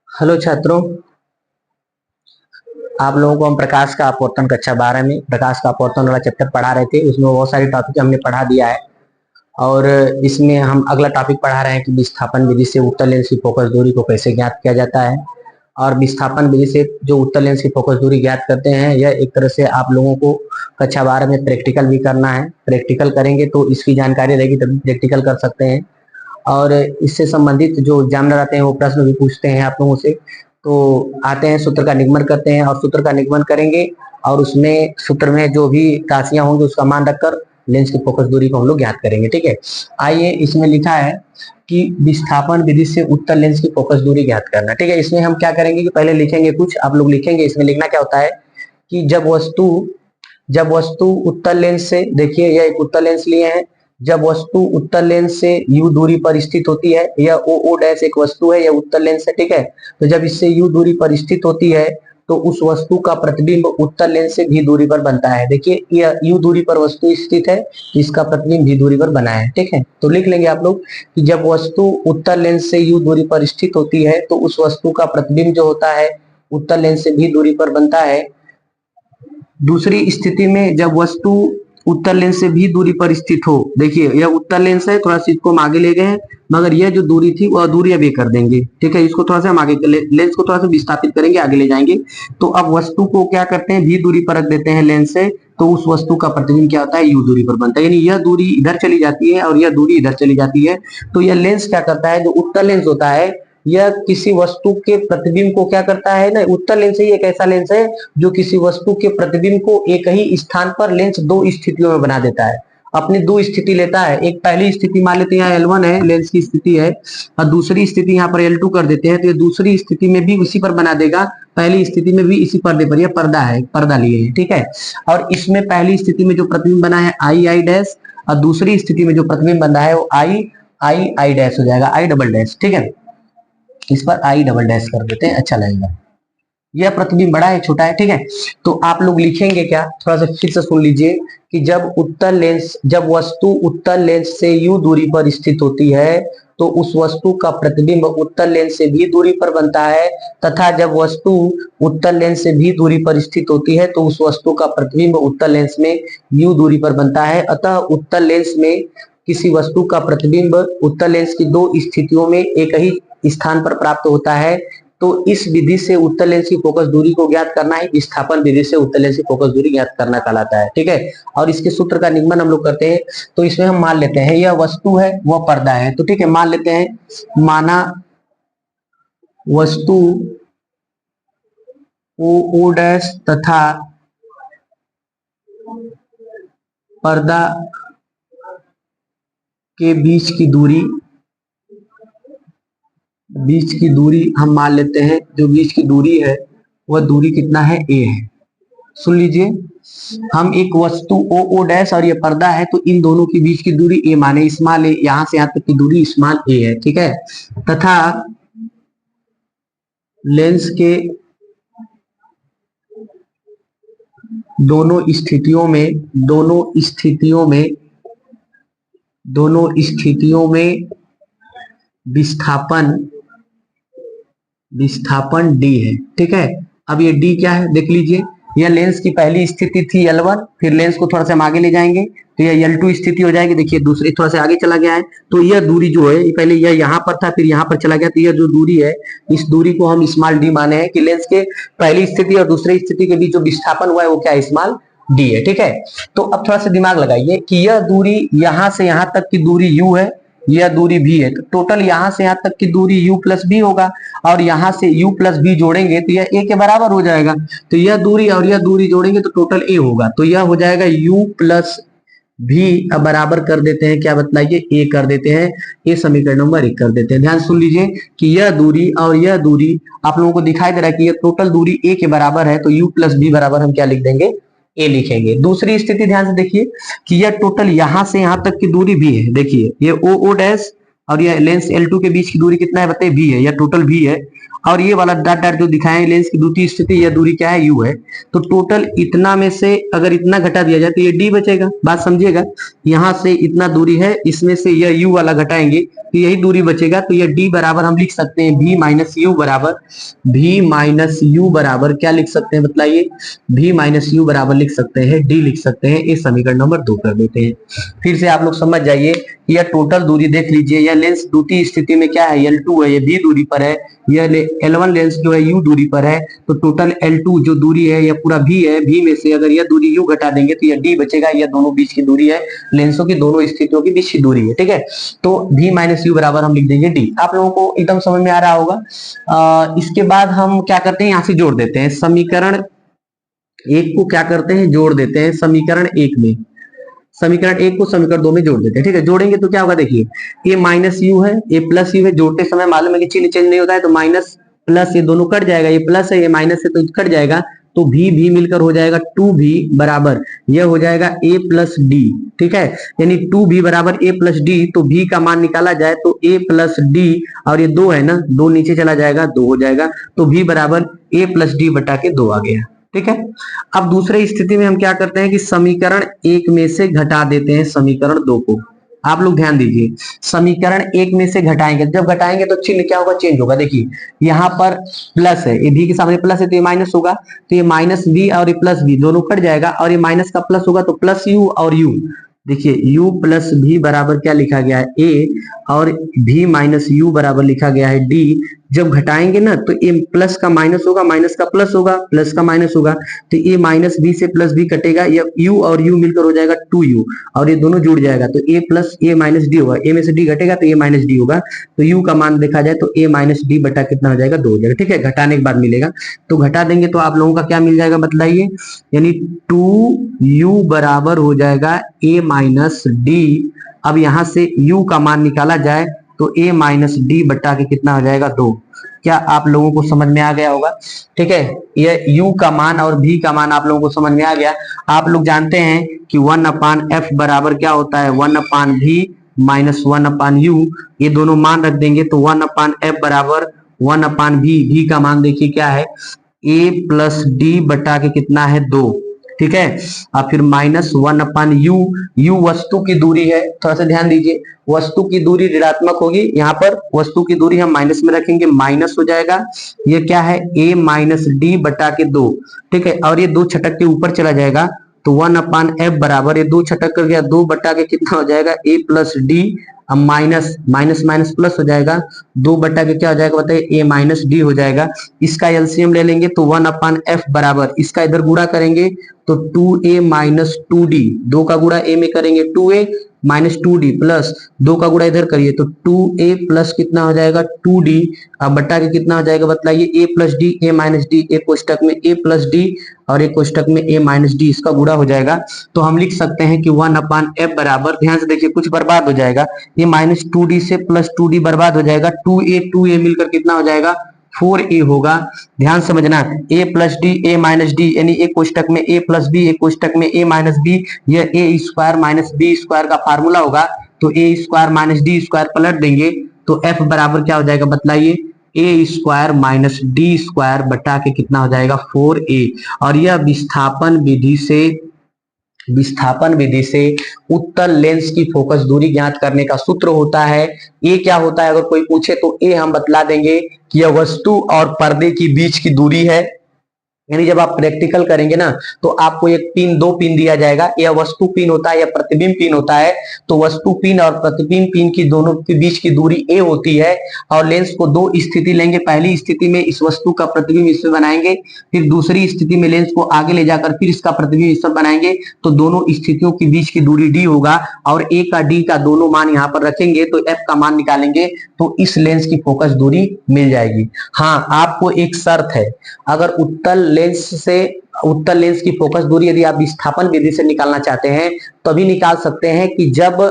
Hello छात्रों, आप लोगों को हम प्रकाश का अपवर्तन कक्षा 12 में प्रकाश का अपवर्तन वाला चैप्टर पढ़ा रहे थे। उसमें बहुत सारी टॉपिक हमने पढ़ा दिया है और इसमें हम अगला टॉपिक पढ़ा रहे हैं कि विस्थापन विधि से उत्तल लेंस की फोकस दूरी को कैसे ज्ञात किया जाता है। और विस्थापन विधि से जो उत्तल लेंस की फोकस दूरी ज्ञात करते हैं, यह एक तरह से आप लोगों को कक्षा 12 में प्रैक्टिकल भी करना है। प्रैक्टिकल करेंगे तो इसकी जानकारी रहेगी, तभी प्रैक्टिकल कर सकते हैं। और इससे संबंधित जो एग्जामिनर आते हैं वो प्रश्न भी पूछते हैं आप लोगों से। तो आते हैं, सूत्र का निगमन करते हैं और सूत्र का निगमन करेंगे और उसमें सूत्र में जो भी राशियां होंगी उसका मान रखकर लेंस की फोकस दूरी को हम लोग ज्ञात करेंगे। ठीक है, आइए, इसमें लिखा है कि विस्थापन विधि से उत्तल लेंस की फोकस दूरी ज्ञात करना। ठीक है, इसमें हम क्या करेंगे कि पहले लिखेंगे कुछ, आप लोग लिखेंगे। इसमें लिखना क्या होता है कि जब वस्तु उत्तल लेंस से, देखिए यह एक उत्तल लेंस लिए हैं, जब वस्तु उत्तल लेंस से u दूरी पर स्थित होती है, यह o डैश एक वस्तु है, यह उत्तल लेंस है। ठीक है, तो जब इससे u दूरी पर स्थित होती है तो उस वस्तु का प्रतिबिंब उत्तल लेंस से v दूरी पर बनता है। देखिए यह u दूरी पर वस्तु स्थित है, इसका प्रतिबिंब v दूरी पर बना है। ठीक है, तो लिख लेंगे आप लोग कि जब वस्तु उत्तल लेंस से u दूरी पर स्थित होती है तो उस वस्तु का प्रतिबिंब जो होता है उत्तल लेंस से v दूरी पर बनता है। दूसरी स्थिति में जब वस्तु उत्तल लेंस से भी दूरी पर स्थित हो, देखिए यह उत्तल लेंस है, थोड़ा सा इसको हम आगे ले गए हैं, मगर यह जो दूरी थी वह दूरी अब ये कर देंगे। ठीक है, इसको थोड़ा सा हम आगे लेंस को थोड़ा सा विस्थापित करेंगे, आगे ले जाएंगे। तो अब वस्तु को क्या करते हैं, भी दूरी पर रख देते हैं लेंस से, तो उस वस्तु का प्रतिबिंब क्या होता है, यू दूरी पर बनता है। यानी यह दूरी इधर चली जाती है और यह दूरी इधर चली जाती है। तो यह लेंस क्या करता है, जो उत्तल लेंस होता है, यह किसी वस्तु के प्रतिबिंब को क्या करता है ना, उत्तल लेंस ही एक ऐसा लेंस है जो किसी वस्तु के प्रतिबिंब को एक ही स्थान पर लेंस दो स्थितियों में बना देता है। अपनी दो स्थिति लेता है, एक पहली स्थिति मान लेते हैं L1 है, लेंस की स्थिति है, और दूसरी स्थिति यहाँ पर L2 कर देते हैं, तो ये दूसरी स्थिति में भी उसी पर बना देगा, पहली स्थिति में भी इसी पर्दे पर, यह पर्दा है, पर्दा लिए है। ठीक है, और इसमें पहली स्थिति में जो प्रतिबिंब बना है I डैश, और दूसरी स्थिति में जो प्रतिबिंब बना है वो I डैश हो जाएगा, I डबल डैश। ठीक है, इस पर I डबल डैश कर देते हैं, अच्छा लगेगा। यह प्रतिबिंब बड़ा है छोटा है। ठीक है, तो आप लोग लिखेंगे क्या, थोड़ा सा फिर से सुन लीजिए कि जब वस्तु उत्तल लेंस से u दूरी पर स्थित होती है तो उस वस्तु का प्रतिबिंब उत्तल लेंस से v दूरी पर बनता है, तथा जब वस्तु उत्तल लेंस से v दूरी पर स्थित होती है तो उस वस्तु का प्रतिबिंब उत्तल लेंस में u दूरी पर बनता है। अतः उत्तल लेंस में किसी वस्तु का प्रतिबिंब उत्तल लेंस की दो स्थितियों में एक ही स्थान पर प्राप्त होता है। तो इस विधि से उत्तल लेंस की फोकस दूरी को ज्ञात करना है, विस्थापन विधि से उत्तल लेंस की फोकस दूरी ज्ञात करना कहलाता है। ठीक है, और इसके सूत्र का निगमन हम लोग करते हैं। तो इसमें हम मान लेते हैं यह वस्तु है, वह पर्दा है। तो ठीक है, मान लेते हैं, माना वस्तु ओ डैश तथा पर्दा के बीच की दूरी हम मान लेते हैं, जो बीच की दूरी है वह दूरी कितना है, a है। सुन लीजिए, हम एक वस्तु ओ डैश और ये पर्दा है, तो इन दोनों के बीच की दूरी a माने स्मॉल a, यहां से यहां तक की दूरी स्मॉल a है। ठीक है, तथा लेंस के दोनों स्थितियों में विस्थापन d है। ठीक है, अब ये d क्या है देख लीजिए, यह लेंस की पहली स्थिति थी L1, फिर लेंस को थोड़ा सा हम आगे ले जाएंगे तो यह L2 स्थिति हो जाएगी। देखिए दूसरी थोड़ा सा आगे चला गया है, तो यह दूरी जो है, पहले यह यहाँ पर था, फिर यहाँ पर चला गया, तो यह जो दूरी है, इस दूरी को हम स्मॉल d माने हैं कि लेंस के पहली स्थिति और दूसरी स्थिति के बीच जो विस्थापन हुआ है वो क्या है, स्मॉल d है। ठीक है, तो अब थोड़ा सा दिमाग लगाइए कि यह दूरी यहाँ से यहाँ तक की दूरी u है, यह दूरी भी है, तो टोटल यहाँ से यहाँ तक की दूरी u प्लस भी होगा, और यहाँ से u प्लस भी जोड़ेंगे तो यह a के बराबर हो जाएगा। तो यह दूरी और यह दूरी जोड़ेंगे तो टोटल a होगा, तो यह हो जाएगा u प्लस भी। अब बराबर कर देते हैं, क्या बतलाइए, a कर देते हैं, ये समीकरण नंबर 1 कर देते हैं। ध्यान सुन लीजिए कि यह दूरी और यह दूरी आप लोगों को दिखाई दे रहा है कि यह टोटल दूरी a के बराबर है, तो u प्लस b बराबर हम क्या लिख देंगे, ए लिखेंगे। दूसरी स्थिति ध्यान से देखिए कि यह टोटल यहां से यहां तक की दूरी भी है, देखिए ये ओ डैश और ये लेंस L2 के बीच की दूरी कितना है बताइए, v है, या टोटल v है। और ये वाला डॉट डॉट जो दिखाए लेंस की द्वितीय स्थिति, यह दूरी क्या है, u है। तो टोटल इतना में से अगर इतना घटा दिया जाए तो ये d बचेगा। बात समझिएगा, यहां से इतना दूरी है, इसमें से यह u वाला घटाएंगे तो यही दूरी बचेगा। तो यह d बराबर हम लिख सकते हैं v माइनस यू बराबर, v माइनस यू बराबर क्या लिख सकते हैं बताइए, v माइनस यू बराबर लिख सकते हैं d लिख सकते हैं। इस समीकरण नंबर 2 कर देते हैं। फिर से आप लोग समझ जाइए, यह टोटल दूरी देख लीजिए, यह लेंस द्वितीय स्थिति में क्या है, L2 है, ये v दूरी पर है, यह L1 लेंस जो है u दूरी पर है। तो टोटल L2 जो दूरी है यह पूरा v है, v में से अगर यह दूरी u घटा देंगे तो यह d बचेगा। यह दोनों बीच की दूरी है, लेंसों की दोनों स्थितियों के बीच की दूरी है, ठीक है। तो v माइनस यू बराबर हम लिख देंगे d। आप लोगों को एकदम समझ में आ रहा होगा। इसके बाद हम क्या करते हैं, यहाँ से जोड़ देते हैं समीकरण एक को, क्या करते हैं जोड़ देते हैं समीकरण एक में, समीकरण एक को समीकरण 2 में जोड़ देते हैं, ठीक है। जोड़ेंगे तो क्या होगा देखिए, a माइनस यू है, a प्लस यू है, जोड़ते समय मालूम है कि चिन्ह चेंज नहीं होता है, तो माइनस प्लस ये दोनों कट जाएगा, ये प्लस है ये माइनस है तो कट जाएगा, तो भी मिलकर हो जाएगा 2v बराबर, यह हो जाएगा a प्लस डी, ठीक है। यानी 2v बराबर a प्लस डी, तो v का मान निकाला जाए तो a प्लस डी, और ये 2 है ना, 2 नीचे चला जाएगा, 2 हो जाएगा, तो v बराबर a प्लस डी बटा के 2 आ गया, ठीक है। अब दूसरी स्थिति में हम क्या करते हैं कि समीकरण एक में से घटा देते हैं समीकरण 2 को। आप लोग ध्यान दीजिए, समीकरण एक में से घटाएंगे, जब घटाएंगे तो चिन्ह क्या होगा, चेंज होगा। देखिए यहाँ पर प्लस है, ये v के सामने प्लस है तो ये माइनस होगा, तो ये माइनस v और ये प्लस v दोनों कट जाएगा, और ये माइनस का प्लस होगा तो प्लस u और u। देखिए u प्लस v बराबर क्या लिखा गया है, a, और v माइनस u बराबर लिखा गया है d। जब घटाएंगे ना तो a प्लस का माइनस होगा, माइनस का प्लस होगा, प्लस का माइनस होगा, तो a माइनस b से प्लस b कटेगा, ये u और u मिलकर हो जाएगा 2u, और ये दोनों जुड़ जाएगा तो a plus a minus D होगा, a में से d घटेगा तो a माइनस डी होगा, तो u का मान देखा जाए तो a माइनस डी बटा कितना हो जाएगा, 2 हो जाएगा, ठीक है। घटाने के बाद मिलेगा, तो घटा देंगे तो आप लोगों का क्या मिल जाएगा बतलाइए, यानी 2u बराबर हो जाएगा a माइनस डी। अब यहां से u का मान निकाला जाए तो a माइनस डी बटा के कितना हो जाएगा, 2। क्या आप लोगों को समझ में आ गया होगा, ठीक है। ये u का मान और v का मान आप लोगों को समझ में आ गया। आप लोग जानते हैं कि 1/f बराबर क्या होता है, 1/v माइनस 1/u, ये दोनों मान रख देंगे तो 1/f बराबर 1/v, v का मान देखिए क्या है, a प्लस डी बटा के कितना है, 2, ठीक है। और फिर माइनस 1/u, u वस्तु की दूरी है, थोड़ा सा ध्यान दीजिए, वस्तु की दूरी ऋणात्मक होगी, यहाँ पर वस्तु की दूरी हम माइनस में रखेंगे, माइनस हो जाएगा, ये क्या है, a माइनस डी बटा के 2, ठीक है। और ये 2 छटक के ऊपर चला जाएगा तो 1/f बराबर, ये 2 छटक कर गया, 2 बटा के कितना हो जाएगा, a प्लस डी, अब माइनस माइनस माइनस प्लस हो जाएगा, 2 बटा के क्या हो जाएगा बताइए, a माइनस डी हो जाएगा। इसका एलसीएम ले लेंगे तो 1/f बराबर, इसका इधर गुणा करेंगे तो 2a माइनस 2d, 2 का गुणा a में करेंगे 2a माइनस 2d प्लस 2 का गुणा इधर करिए तो 2a प्लस कितना हो जाएगा, 2d। अब बटा के कितना हो जाएगा बताइए, a plus D, a minus D, एक कोष्टक में a प्लस डी और एक कोष्टक में a माइनस डी, इसका गुणा हो जाएगा। तो हम लिख सकते हैं कि 1/f बराबर, ध्यान से देखिए कुछ बर्बाद हो जाएगा, ये माइनस 2d से प्लस 2d बर्बाद हो जाएगा, 2a मिलकर कितना हो जाएगा, 4a होगा। ध्यान समझना, a plus D, a minus D, यानी एक कोष्टक में a प्लस बी, एक कोष्टक में a माइनस बी, यह a square minus B square का फार्मूला होगा। तो a square minus D square पलट देंगे तो f बराबर क्या हो जाएगा बतलाइए, a square minus D square बटा के कितना हो जाएगा, 4a। और यह विस्थापन विधि से उत्तल लेंस की फोकस दूरी ज्ञात करने का सूत्र होता है। ये क्या होता है, अगर कोई पूछे तो ये हम बतला देंगे कि यह वस्तु और पर्दे की बीच की दूरी है। यानी जब आप प्रैक्टिकल करेंगे ना तो आपको एक पिन, 2 पिन दिया जाएगा, यह वस्तु पिन होता है या प्रतिबिंब पिन होता है। तो वस्तु पिन और प्रतिबिंब पिन की दोनों के बीच की दूरी a होती है, और लेंस को 2 स्थिति लेंगे, पहली स्थिति में इस वस्तु का प्रतिबिंब इसमें बनाएंगे, फिर दूसरी स्थिति में लेंस को आगे ले जाकर फिर इसका प्रतिबिंब इस पर बनाएंगे, तो दोनों स्थितियों के बीच की दूरी d होगा, और a का d का दोनों मान यहाँ पर रखेंगे तो f का मान निकालेंगे तो इस लेंस की फोकस दूरी मिल जाएगी। हाँ, आपको एक शर्त है, अगर उत्तल लेंस से उत्तल लेंस की फोकस दूरी यदि आप विस्थापन विधि से निकालना चाहते हैं तभी निकाल सकते हैं कि जब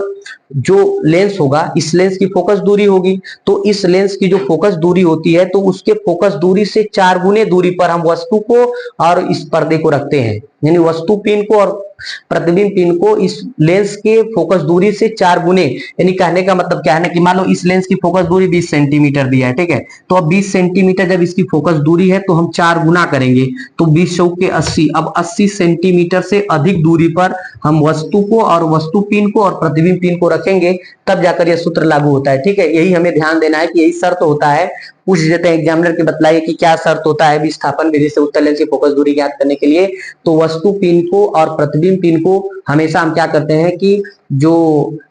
जो लेंस होगा इस लेंस की फोकस दूरी होगी, तो इस लेंस की जो फोकस दूरी होती है तो उसके फोकस दूरी से 4 गुने दूरी पर हम वस्तु को और इस पर्दे को रखते हैं, यानी वस्तु पिन को और प्रतिबिंब पिन को इस लेंस के फोकस दूरी से 4 गुने, यानी कहने का मतलब क्या है ना कि मान लो इस लेंस की फोकस दूरी 20 सेंटीमीटर दिया है, ठीक है, तो अब 20 सेंटीमीटर जब इसकी फोकस दूरी है तो हम 4 गुना करेंगे तो 20 चौक के 80, अब 80 सेंटीमीटर से अधिक दूरी पर हम वस्तु को और वस्तु पिन को और प्रतिबिंब पिन को रखेंगे, तब जाकर यह सूत्र लागू होता है। ठीक है, यही हमें ध्यान देना है कि यही शर्त होता है। पूछ देते हैं एग्जामिनर के, बताइए कि क्या शर्त होता है विस्थापन विधि से उत्तल लेंस की फोकस दूरी ज्ञात करने के लिए। तो वस्तु पिन को और प्रतिबिंब पिन को हमेशा हम क्या करते हैं कि जो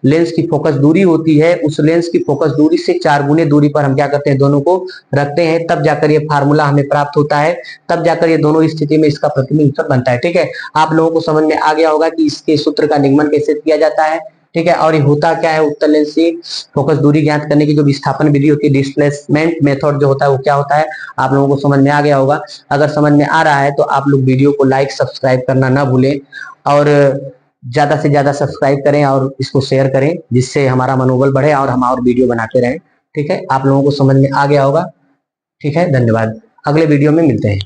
लेंस की फोकस दूरी होती है उस लेंस की फोकस दूरी से 4 गुने दूरी पर हम क्या करते हैं, दोनों को रखते हैं, तब जाकर ये फार्मूला हमें प्राप्त होता है, तब जाकर ये दोनों स्थिति में इसका प्रतिबिंब उत्तर बनता है। ठीक है, आप लोगों को समझ में आ गया होगा कि इसके सूत्र का निगमन कैसे किया जाता है। ठीक है, और ये होता क्या है, उत्तल लेंस की फोकस दूरी ज्ञात करने की जो विस्थापन विधि होती है, डिस्प्लेसमेंट मेथड जो होता है वो क्या होता है, आप लोगों को समझ में आ गया होगा। अगर समझ में आ रहा है तो आप लोग वीडियो को लाइक सब्सक्राइब करना ना भूलें और ज्यादा से ज्यादा सब्सक्राइब करें और इसको शेयर करें, जिससे हमारा मनोबल बढ़े और हम और वीडियो बनाते रहें। ठीक है, आप लोगों को समझ में आ गया होगा। ठीक है, धन्यवाद, अगले वीडियो में मिलते हैं।